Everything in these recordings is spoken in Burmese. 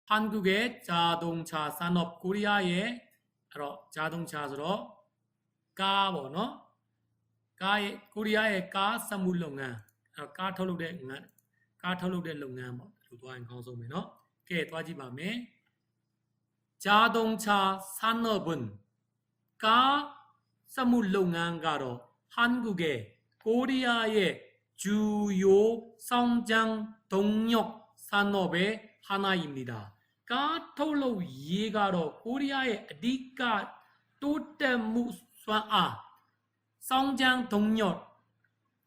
한국의 자동차 산업 코리아의 자동차로 까보노 까의 코리아의 까 사물농안 까 털룩대 농안 뭐 도와인 강소면어 게 도와지 밤에 자동차 산업은 까 사물농안가로 한국의 코리아의 주요 성장 동력 산업의 하나입니다. 까톨로 예가로 코리아의 어디가 또때무 수아 성장 동력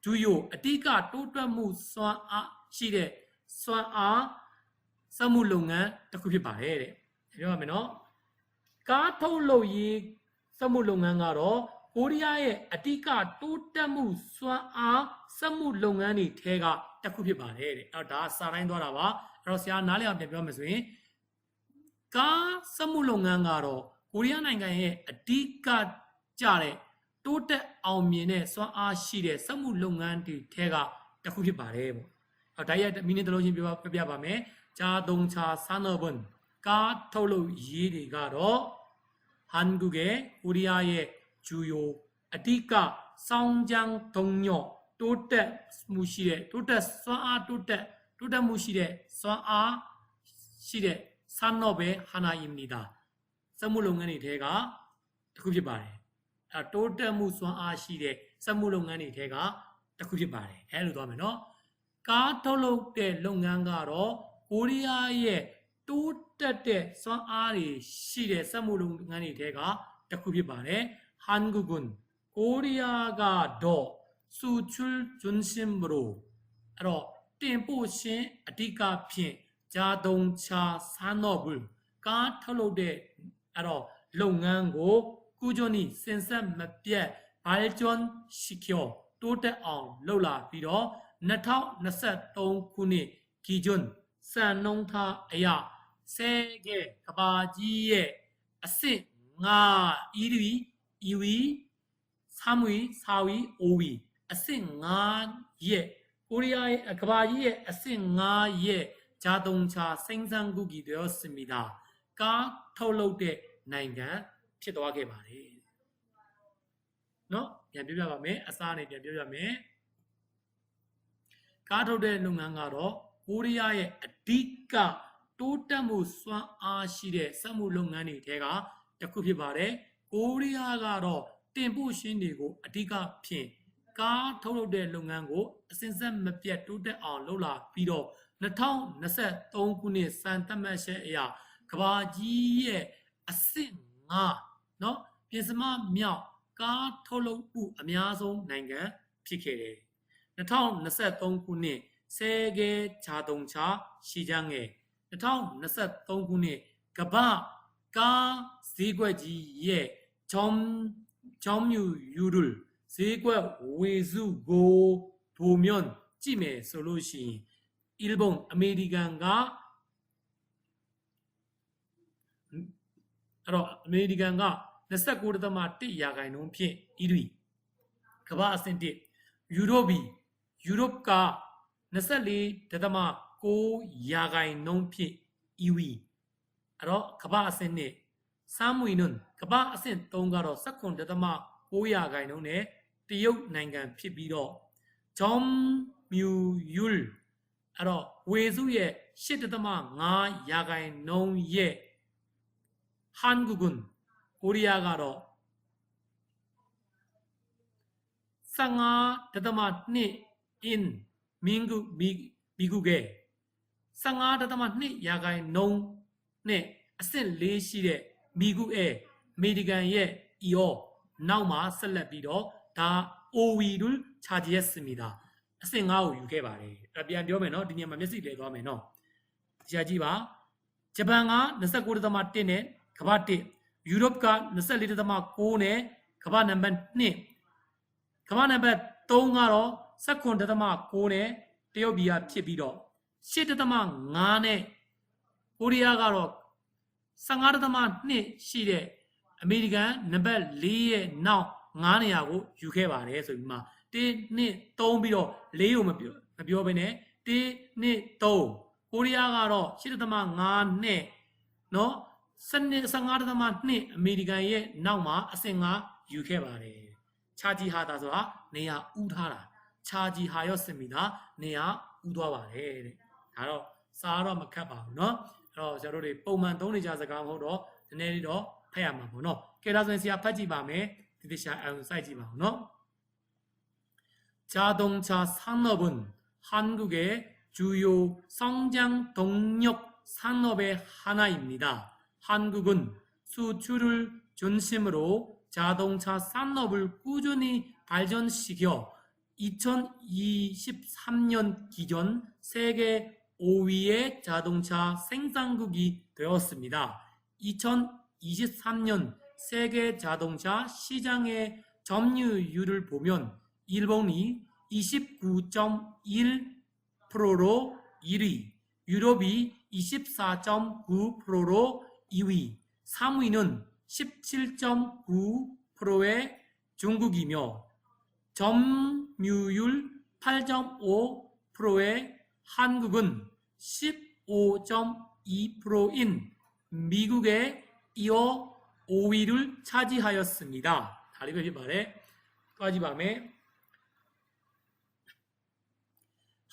주요 어디가 또때무 수아 시대 수아 사물농안 특히 봐야 그러면 까톨로 예 사물농안가로 코리아의 어디가 또때무 수아 사물농안이 대가 특히 봐야 다 사라인도라와 러시아 나라에 비하면 까 사물농안가로 코리아နိုင်ငံရဲ့ အဓိက ကြတဲ့ တိုးတက်အောင်မြင်တဲ့ စွမ်းအားရှိတဲ့ စက်မှုလုပ်ငန်းတွေထဲက တစ်ခုဖြစ်ပါတယ်ပေါ့။ဒါရဲ့မီနစ်တစ်လုံးချင်းပြောပြပါမယ်။자동차 산업은ကားထုတ်လုပ်ရေးတွေကတော့ 한국의 코리아의 주요 အဓိက 성장 동력 တိုးတက်မှုရှိတဲ့ တိုးတက်စွမ်းအားတိုးတက်မှုရှိတဲ့ စွမ်းအားရှိတဲ့ 산업의 하나입니다. 선물농간이 대가 특급이 바래. 또때무 수아시대 선물농간이 대가 특급이 바래. 해로도 하면은 까톨록대 농간가로 코리아의 또때때 수아리 시대 선물농간이 대가 특급이 바래. 한국은 코리아가 더 수출 중심으로 템포신 어디가 핀 자동차 산업을 까톨록대 농간고 꾸준히 센서맵에 발전시켜 또대အောင် လုပ်လာ ပြီးတော့ 2023 ခုနှစ် 기준 စံနှုန်းထားအရ 세계ကမ္ဘာကြီးရဲ့ အဆင့် 5 1위, 2위, 3위, 4위, 5위 အဆင့် 5의 코리아의ကမ္ဘာကြီးရဲ့ အဆင့် 5의 자동차 생산국이 되었습니다. 까ထုတ်လုပ်တဲ့ နိုင်ငံဖြစ်သွားခဲ့ပါတယ်။နော်ပြန်ပြောပြပါမယ်အစားနဲ့ပြန်ပြောပြမယ်။ကားထုတ်တဲ့လုပ်ငန်းကတော့ကိုရီးယားရဲ့အဓိကတိုးတက်မှုစွမ်းအားရှိတဲ့စက်မှုလုပ်ငန်းတွေထဲကတစ်ခုဖြစ်ပါတယ်။ကိုရီးယားကတော့တင်ပို့ရှင်းတွေကိုအဓိကဖြင့်ကားထုတ်လုပ်တဲ့လုပ်ငန်းကိုအစဉ်ဆက်မပြတ်တိုးတက်အောင်လုပ်လာပြီးတော့ 2023 ခုနှစ်စံသတ်မှတ်ချက်အရကမ္ဘာကြီးရဲ့အဆင့် 5 နော်ပြင်စမမြောက်ကားထုတ်လုပ်မှုအများဆုံးနိုင်ငံဖြစ်ခဲ့တယ် 2023 ခုနှစ် 세계 자동차 시장에 2023 ခုနှစ် ကမ္ဘာကားဈေးကွက်ကြီးရဲ့점유율을ဈေးကွက်ဝေစုကို 보면 ကြည့်မယ်ဆိုလို့ရှိရင် 일본 아메리칸과 아메리칸과 29.1% ဖြင့် 1위 ကမ္ဘာအဆင့် 1 유럽과 24.9% ဖြင့် 2위 ကမ္ဘာအဆင့် 2 3위는 ကမ္ဘာအဆင့် 3ကတော့ 19.9% နဲ့ တရုတ်နိုင်ငံဖြစ်ပြီးတော့ 점유율 외수의 10.5%의 한국은 코리아가로 15.2인 미국의 15.2%의အဆင့် 4 ရှိတဲ့ 미국의 아메리칸의 이어 나우마 셀레비도 다 5위를 차지했습니다.အဆင့် 5ကိုယူခဲ့ပါတယ်အဲ့ပြန်ပြောမယ်နော်ဒီနေရာမှာမျက်စိလဲသွားမယ်နော်ကြာကြည့်ပါဂျပန်က 29.1 နဲ့ကမ္ဘာ 1 ယူရိုပက 24.9 နဲ့ကမ္ဘာနံပါတ် 2 ကမ္ဘာနံပါတ် 3 ကတော့ 19.9 နဲ့တရုတ်ပြည်ကဖြစ်ပြီးတော့ 8.5 နဲ့ကိုရီးယားကတော့ 15.2 ရှိတဲ့အမေရိကန်နံပါတ် 4 ရဲ့နောက် 9 နေရာကိုယူခဲ့ပါတယ်ဆိုပြီးမှ 1 2 3ပြီးတော့ 4ကိုမပြောဘဲနဲ့ 1 2 3 ကိုရီးယားကတော့8.5နှစ်နော်15.2အမေရိကန်ရဲ့နောက်မှာအဆင့်5ယူခဲ့ပါတယ်ချာဂျီဟာတာဆိုတာနေရာဥထားတာချာဂျီဟာရော့စင်မီတာနေရာဥသွားပါတယ်တဲ့ဒါတော့စားတော့မခတ်ပါဘူးเนาะအဲ့တော့ကျွန်တော်တို့တွေပုံမှန်သုံးနေကြစကားမဟုတ်တော့နည်းနည်းလေးတော့ဖတ်ရမှာပေါ့เนาะကဲဒါဆိုရင်ဆရာဖတ်ကြည့်ပါမယ်ဒီတခြားအောင်စိုက်ကြည့်ပါဦးเนาะ자동차 산업은 한국의 주요 성장 동력 산업의 하나입니다. 한국은 수출을 중심으로 자동차 산업을 꾸준히 발전시켜 2023년 기준 세계 5위의 자동차 생산국이 되었습니다. 2023년 세계 자동차 시장의 점유율을 보면 일본이 29.1%로 1위, 유럽이 24.9%로 2위, 3위는 17.9%의 중국이며 점유율 8.5%의 한국은 15.2%인 미국에 이어 5위를 차지하였습니다. 다리가 말해 까지 밤에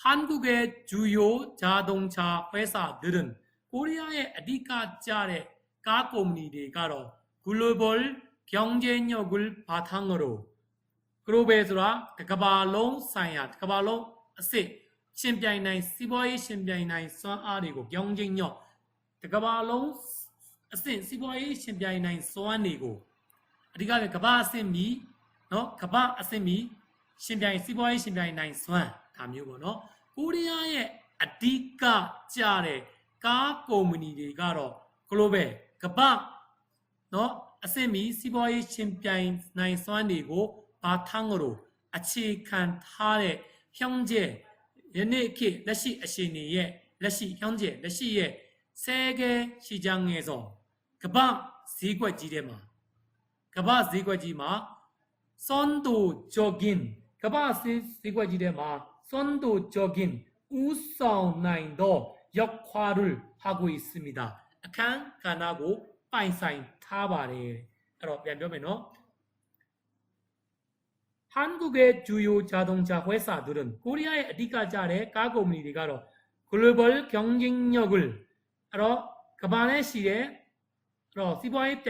한국의 주요 자동차 회사들은 코리아의 아디카짜의 가공니들가로 글로벌 경쟁력을 바탕으로 글로벌에서라 가발롱 사이아 가발롱 아세 신비아이나이 시보이 신비아이나이 소아리고 경쟁력 가발롱 아세 시보이 신비아이나이 소아리고 아디가 가바센미 너 가바 아센미 신비아이 시보이 신비아이나이 소아ဒါမျိုးပေါ့နော်ကိုရီးယားရဲ့အဓိကကြတဲ့ကားကုမ္ပဏီတွေကတော့ global ကမ္ဘာနော်အဆင့်မီစီးပွားရေးရှင်ပြိုင်နိုင်စွမ်းတွေကိုဘာထန်းကိုအခြေခံထားတဲ့ဖြောင်းကျဲယနေ့ခေတ်လက်ရှိအရှင်တွေရဲ့လက်ရှိဖြောင်းကျဲလက်ရှိရဲ့세계 시장에서ကမ္ဘာဈေးကွက်ကြီးထဲမှာကမ္ဘာဈေးကွက်ကြီးမှာ선도적인ကမ္ဘာဈေးကွက်ကြီးထဲမှာ선도적인 우선나인도 역할을 하고 있습니다.အခန်းကဏ္ဍကိုပိုင်ဆိုင်ထားပါတယ်အဲ့တော့ပြန်ပြောမယ်နော် 한국의 주요 자동차 회사들은 코리아의 어디까지의 가공업체들이 글로벌 경쟁력을 알아 그반의 시대 알아 시바이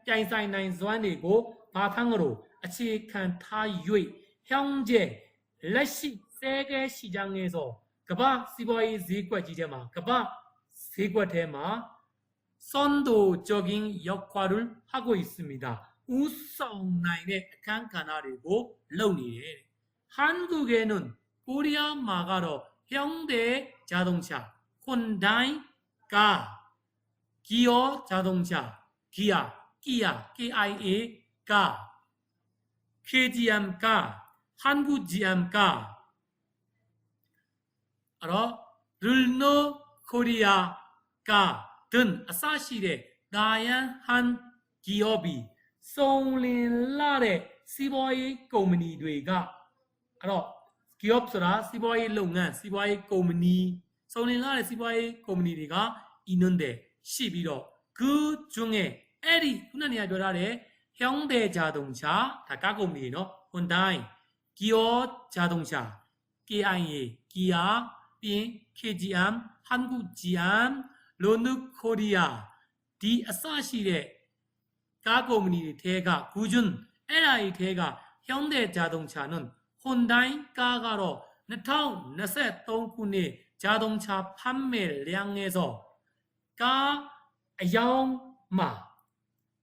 짜인사인 수완이고 바탕으로 아치칸 타유의 형제 레시 세계 시장에서 그바 시바이 지과지제마 그바 세과테마 선도적인 역할을 하고 있습니다. 우성나인의 칸카나리고 러니에 한국에는 코리아 마가로 현대 자동차 혼다이가 기어 자동차 기아 KIA가 KGM가 한국GM가 알아 르노 코리아가 등 아사시의 다양한 기업이 송린라의 시바이 코미니들과 알아 기업소라 시바이 농간 시바이 코미니 송린라의 시바이 코미니들과 있는데 11호 그 중에 에리 훈련이야 별아래 현대자동차 다 가공이노 혼다이 기어 자동차 KIA 기아 빈 KGM 한국GM 르노코리아 디 아사시의 가공이 대가 구준 에라이 대가 현대자동차는 혼다이 가가로 2023년에 자동차 판매량에서 가 영마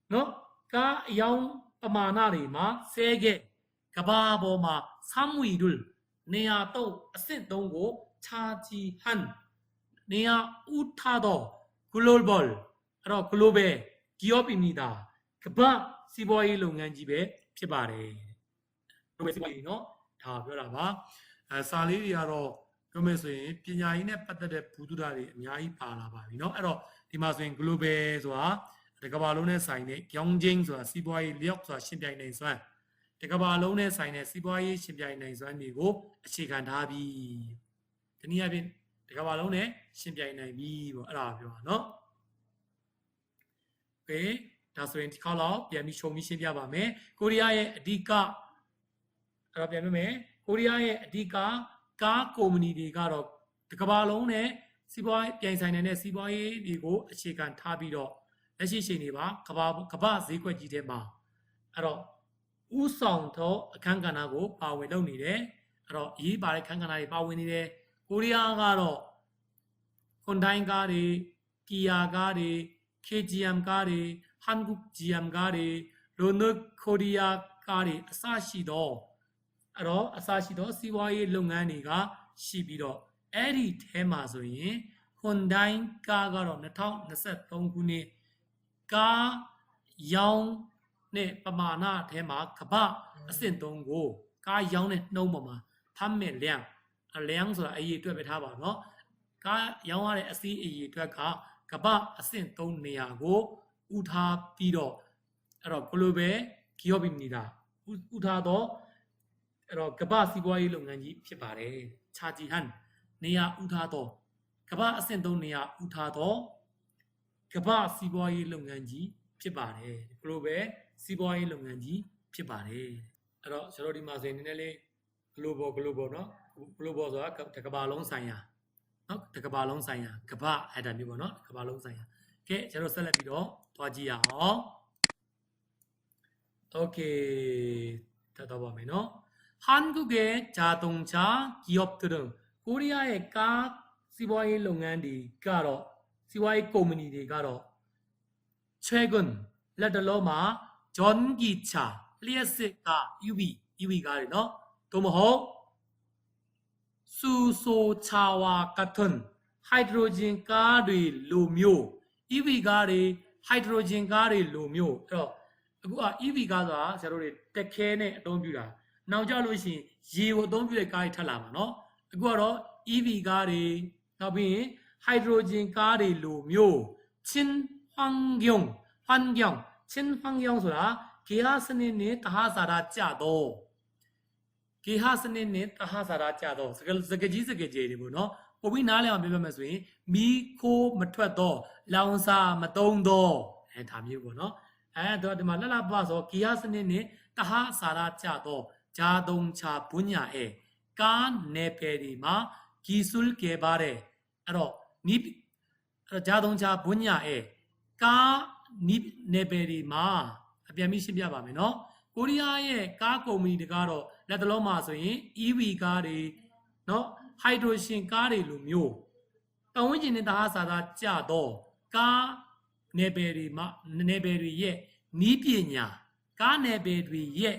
너 가 영ပမာဏတွေမှာ 세계ကမ္ဘာပေါ်မှာ 3위를 내야또အဆင့်3ကို 차지한 내야 우타더 글로벌 글로벌 기업입니다. 그바 시바이 농간집에 피바래. 그러면 시바이노 다ပြောတာပါ စာလေးတွေကတော့ ပြောမယ်ဆိုရင် ပညာရေးနဲ့ ပတ်သက်တဲ့ ဘူးတူတာတွေ အများကြီး ပါလာပါပြီ เนาะ အဲ့တော့ ဒီမှာဆိုရင် global ဆိုတာ တကမ္ဘာလုံးနဲ့ ဆိုင်တဲ့ 경쟁 ဆိုတာ စီးပွားရေး လျော့ ဆိုတာ ရှင်ပြိုင်နိုင်စွမ်း တကမ္ဘာလုံးနဲ့ ဆိုင်တဲ့ စီးပွားရေး ရှင်ပြိုင်နိုင်စွမ်းတွေကို အခြေခံထားပြီ တနည်းအားဖြင့်ဒီကမ္ဘာလုံးနဲ့ရှင်ပြိုင်နိုင်ပြီပေါ့အဲ့ဒါပြောတာနော်โอเคဒါဆိုရင်ဒီခေါက်တော့ပြန်ပြီးရှုံပြီးရှင်းပြပါမယ်ကိုရီးယားရဲ့အဓိကအဲ့တော့ပြန်ပြမယ်ကိုရီးယားရဲ့အဓိကကားကုမ္ပဏီတွေကတော့ဒီကမ္ဘာလုံးနဲ့စီးပွားပြိုင်ဆိုင်နေတဲ့စီးပွားရေးတွေကိုအခြေခံထားပြီးတော့လက်ရှိချိန်တွေပါကမ္ဘာဈေးကွက်ကြီးထဲမှာအဲ့တော့ဥဆောင်သောအခန်းကဏ္ဍကိုပါဝင်လုပ်နေတယ်အဲ့တော့အရေးပါတဲ့အခန်းကဏ္ဍတွေပါဝင်နေတယ်ကိုရီးယားကတော့ခွန်တိုင်းကားတွေကီယာကားတွေ KGM ကားတွေဟန်ဂု GM ကားတွေရိုနုကိုရီးယားကားတွေအစရှိတော့အဲ့တော့အစရှိတော့စီးပွားရေးလုပ်ငန်းတွေကရှိပြီးတော့အဲ့ဒီထဲမှာဆိုရင်ခွန်တိုင်းကားကတော့2023ခုနှစ်ကားရောင်းနဲ့ပမာဏအထဲမှာကမ္ဘာအဆင့်3ကိုကားရောင်းတဲ့နှုန်းပေါ်မှာဖမ်းမဲ့လျံအလျံဆိုတာအရေးအတွက်ပဲထားပါတော့ကားရောင်းရတဲ့အစီးအရေးအတွက်ကကမ္ဘာအဆင့်3နေရာကိုဥထားပြီးတော့အဲ့တော့ global geopolitical ဥထားတော့အဲ့တော့ကမ္ဘာစီးပွားရေးလုပ်ငန်းကြီးဖြစ်ပါတယ်ချာဂျီဟန်နေရာဥထားတော့ကမ္ဘာအဆင့်3နေရာဥထားတော့ကမ္ဘာစီးပွားရေးလုပ်ငန်းကြီးဖြစ်ပါတယ် global စီးပွားရေးလုပ်ငန်းကြီးဖြစ်ပါတယ်အဲ့တော့ကျွန်တော်ဒီမှာဆိုရင်နည်းနည်းလေး global เนาะ global ဆိုတာကမ္ဘာလုံးဆိုင်ရာเนาะကမ္ဘာလုံးဆိုင်ရာကမ္ဘာအဲ့ဒါမျိုးပေါ့เนาะကမ္ဘာလုံးဆိုင်ရာကဲကျွန်တော်ဆက်လက်ပြီးတော့သွားကြည့်ရအောင်โอเคတော့ပါမယ်เนาะ한국의 자동차 기업들은 코리아의 가 시바이 농간이 가로 시바이 코미니티 가로 최근 레들로마 전기차 리에스가 EV 가리너 도모호 수소차와 같은 하이드로진 가리 로묘 EV 가리 하이드로진 가리 로묘အခုက EV ကားဆိုတာဆရာတို့တွေတက်ခဲနဲ့အသုံးပြုတာနောက်ကြလို့ရှိရင်ရေကိုအသုံးပြုတဲ့ကားတွေထပ်လာမှာเนาะအခုကတော့ EV ကားတွေနောက်ပြီးရင် hydrogen ကားတွေလိုမျိုးချင်း환경ချင်း환경ဆိုတာဂေဟစနစ်နဲ့တဟဇာတာကြတော့ဂေဟစနစ်နဲ့တဟဇာတာကြတော့စကကြီးတွေပေါ့เนาะပို့ပြီးနားလည်အောင်ပြောပြမယ်ဆိုရင်မီးခိုးမထွက်တော့လောင်စာမတုံးတော့ဒါမျိုးပေါ့เนาะတော့ဒီမှာလှလှပဆိုဂီယာစနစ်နဲ့တဟစာရကြတော့ဂျာတုံချာဘုညာအဲကာနေပယ်ဒီမှာဂီဆုလ်ကေပါတဲ့အဲ့တော့ဂျာတုံချာဘုညာအဲကာနေပယ်ဒီမှာအပြန်ပြီးရှင်းပြပါမယ်နော်ကိုရီးယားရဲ့ကားကုမ္ပဏီတွေကတော့လက်တလုံးမှာဆိုရင် EV ကားတွေနော်ဟိုက်ဒရိုဂျင်ကားတွေလိုမျိုးပတ်ဝန်းကျင်နဲ့တဟစာရကြတော့ကားနယ်ပယ်တွေမှာနယ်ပယ်တွေရဲ့နီးပညာကားနယ်ပယ်တွေရဲ့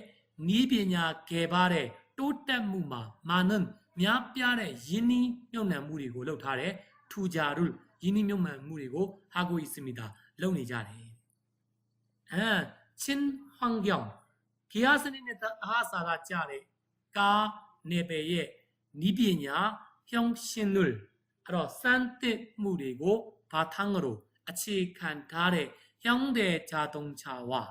နီးပညာကယ်ပါတဲ့တိုးတက်မှုမှာမာနန်များပြားတဲ့ယင်းနှီးမြုပ်နှံမှုတွေကိုလုပ်ထားတဲ့ထူဂျာရုယင်းနှီးမြုပ်နှံမှုတွေကိုဟာကိုအီစမီတာလုပ်နေကြတယ်ချင်းဟန်ကျောင်းဂီယာစနစ်နဲ့အားစာကကြတဲ့ကားနယ်ပယ်ရဲ့နီးပညာဖြောင်းရှင်းလို့အဲ့တော့စမ်းသစ်မှုတွေကိုဘာထန်းလို့အခြေခံထားတဲ့ဟျောင်းတဲ့ဂျာတုံချာဝါ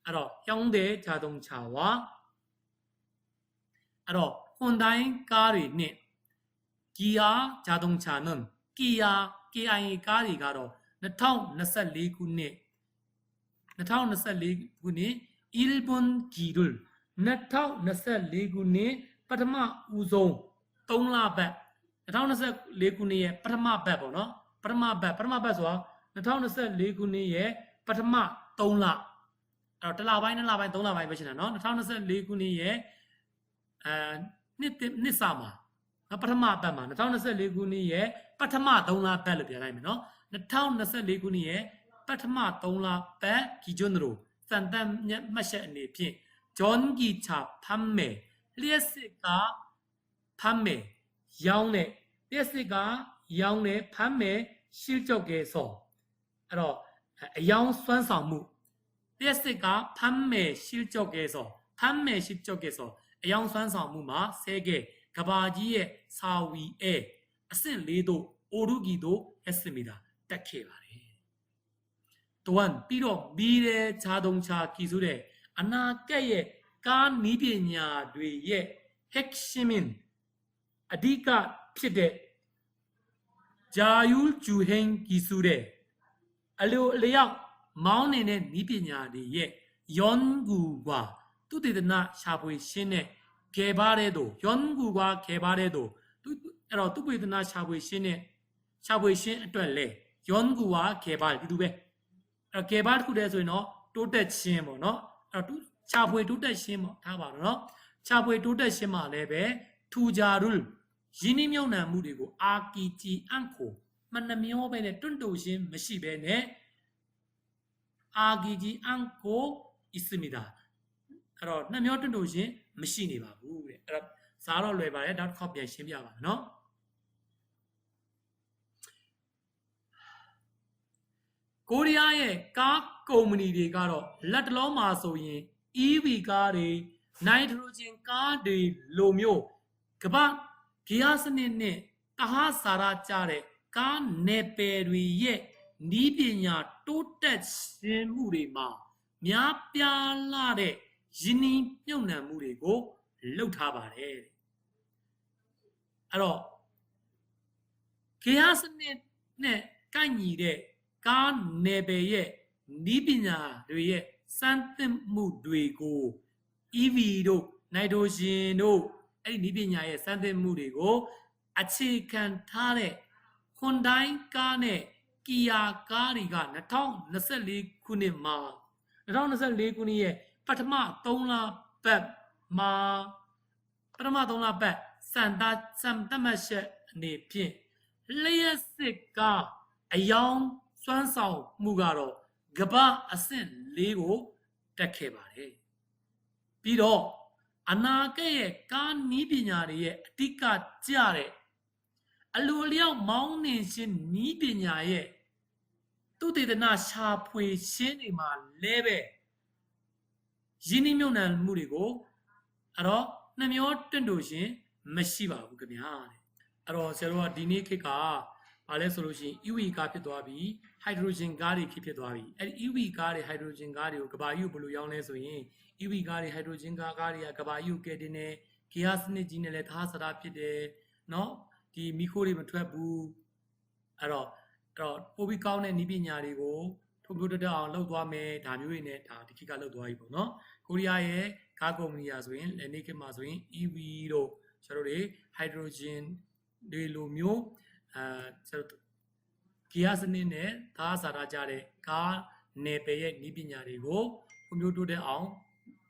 အဲ့တော့ဟျောင်းတဲ့ဂျာတုံချာဝါအဲ့တော့ဟွန်ဒိုင်းကားတွေနဲ့ကီယာဂျာတုံချာနန်ကီယာ KIA ကားတွေကတော့2024ခုနှစ်일본 기를 2024ခုနှစ်ပထမဦးဆုံး3လပတ်2024ခုနှစ်ရဲ့ပထမပတ်ပေါ့နော်ပထမပတ်ဆိုတာ2024ခုနှစ်ရဲ့ပထမ3လအဲ့တော့တစ်လပိုင်း2လပိုင်း3လပိုင်းပဲရှင်းတာနော်2024ခုနှစ်ရဲ့နှစ်စာမှာပထမပတ်မှာ2024ခုနှစ်ရဲ့ပထမ3လပတ်လို့ပြောလိုက်မယ်နော်2024ခုနှစ်ရဲ့ပထမ3လပတ်기준으로စံတမ်းမှတ်ချက်အနေဖြင့်ဂျွန်ဂီချာဖမ်းမယ်လျှက်စစ်ကဖမ်းမယ်ရောင်းတဲ့လျှက်စစ်ကရောင်းတဲ့ဖမ်းမယ်ရှင်းကြောက်ကဲစောအဲ့တော့အယောင်စွမ်းဆောင်မှုလျှက်စစ်ကဖမ်းမယ်ရှင်းကြောက်ကဲစောဖမ်းမယ်ရှင်းကြောက်ကဲစောအယောင်စွမ်းဆောင်မှုမှာဆဲကဲကဘာကြီးရဲ့စာဝီအဲအဆင့်၄တို့အိုရုဂီတို့အစမီတာတက်ခဲ့ပါတယ်또한ပြီးတော့မီးတဲ့ဂျာတုံချာကီဆိုတဲ့အနာကက်ရဲ့ကားနီးပညာတွေရဲ့ 핵심인 အဓိကဖြစ်တဲ့ 자율 주행 기술에 알리오리아 마운의 니비냐리의 연구와 뚜디드나 샤브이신의 개발에도 연구와 개발에도 뚜디드나 샤브이신의 샤브이신 어떨래 연구와 개발 이두배 개발 구대에서는 또대친 뭐너 샤브이 또대친 뭐 다 봐라 샤브이 또대친 말레베 투자를 진임용난 무리고 아끼지 않고 만나면에 뜬도신 몇십에네 아끼지 않고 있습니다. 그럼 나면 뜬도신 몇십이 바부 그래. 그럼 사로 레바에 다 커피 신비야 봐, 너? 코리아의 각 커뮤니티 가로 라틀로마 소인 EV 가리 나이트로젠 가리 로묘 그바 기아스네네 타하사라 짜레 까 네페리의 니비냐 또တက်မှုတွေမှာများပြားလာတဲ့ယင်းနှမြုပ်နှံမှုတွေကိုလုပ်ထားပါတယ်အဲ့တော့ဂေဟစနစ်နဲ့ကိုက်ညီတဲ့ကားနယ်ပယ်ရဲ့နီးပညာတွေရဲ့စမ်းသပ်မှုတွေကို EV တို့နိုက်ထရိုဂျင်တို့အဲ့ဒီနီးပညာရဲ့စမ်းသပ်မှုတွေကိုအခြေခံထားတဲ့ Hyundai ကားနဲ့ Kia ကားတွေက2024ခုနှစ်မှာ2024ခုနှစ်ရဲ့ပထမ3လပတ်မှာပထမ3လပတ်စံသတ်မှတ်ချက်အနေဖြင့်လျှက်စစ်ကားအယောင်စွမ်းဆောင်မှုကတော့ကမ္ဘာအဆင့်4ကိုတက်ခဲ့ပါတယ်ပြီးတော့အနာဂတ်ရဲ့ကားနီးပညာတွေရဲ့အဓိကကျတဲ့အလိုအလျောက်မောင်းနှင်ခြင်းနီးပညာရဲ့သူတေသနာရှာဖွေရှင်းနေမှာလဲပဲယင်းနှမြုံနှံမှုတွေကိုအဲ့တော့နှမျောတင့်တို့ရှင်မရှိပါဘူးခင်ဗျာအဲ့တော့ဆရာတို့ကဒီနေ့ခေတ်ကဘာလဲဆိုလို့ရှိရင် EV ကားဖြစ်သွားပြီ hydrogen ကားတွေဖြစ်သွားပြီအဲ့ဒီ EV ကားတွေ hydrogen ကားတွေကိုကဘာကြီးကိုဘယ်လိုရောင်းလဲဆိုရင် EV ကားတွေ hydrogen ကားတွေကကဘာကြီးကိုကဲတင်နေဂီယာစနစ်ကြီးနဲ့လည်းသားစရာဖြစ်တယ်เนาะဒီမီခိုးတွေမထွက်ဘူးအဲ့တော့ပိုပြီးကောင်းတဲ့နည်းပညာတွေကိုထုံထုံတက်အောင်လုပ်သွားမယ်ဒါမျိုးတွေနဲ့ဒါဒီခေတ်ကလုပ်သွားပြီပေါ့နော်ကိုရီးယားရဲ့ကားကုမ္ပဏီရာဆိုရင်လည်းနေ့ခေတ်မှာဆိုရင် EV တို့ကျွန်တော်တို့တွေ hydrogen တွေလိုမျိုးကျွန်တော်ဂီယာစနစ်နဲ့သားစာရကြတဲ့ကားနယ်ပယ်ရဲ့နည်းပညာတွေကိုဖွံ့ဖြိုးတိုးတက်အောင်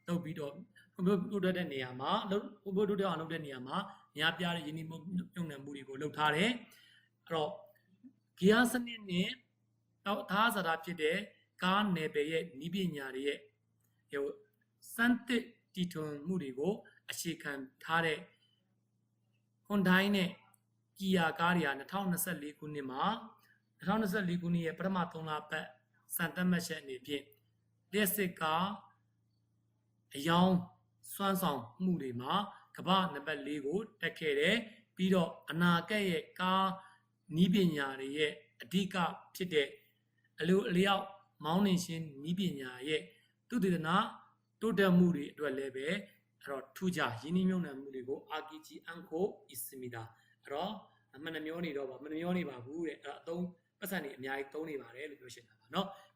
လုပ်ပြီးတော့ဖွံ့ဖြိုးတိုးတက်တဲ့နေရာမှာဖွံ့ဖြိုးတိုးတက်အောင်လုပ်တဲ့နေရာမှာများပြားတဲ့ယင်းနှမြုံနှံမှုတွေကိုလုပ်ထားတယ်အဲ့တော့ဂီယာစနစ်နဲ့တော့သားစာရဖြစ်တဲ့ကားနယ်ပယ်ရဲ့နည်းပညာတွေရဲ့စမ်းသစ်တည်ထွင်မှုတွေကိုအခြေခံထားတဲ့ Hyundai နဲ့ Kia ကားတွေက2024ခုနှစ်မှာ2024ခုနှစ်ရဲ့ပထမ3လပတ်စံသတ်မှတ်ချက်အနေဖြင့်လျှက်စစ်ကားအယောင်စွမ်းဆောင်မှုတွေမှာကမ္ဘာနံပါတ်4ကိုတက်ခဲ့တယ်ပြီးတော့အနာဂတ်ရဲ့ကားနီးပညာတွေရဲ့အဓိကဖြစ်တဲ့အလိုအလျောက်မောင်းနှင်ခြင်းနီးပညာရဲ့သုတေသနတိုးတက်မှုတွေအတွက်လည်းပဲအဲ့တော့ထူးခြားယင်းနှမြုံနှံမှုတွေကိုအာကီဂျီအန်ကိုအစ္စမီဒါအဲ့တော့မနှမျောနေတော့ပါမနှမျောနေပါဘူးတဲ့အဲ့တော့အသုံးပတ်စံတွေအများကြီးသုံးနေပါတယ်လို့ပြောရှင်းတာပါเนาะ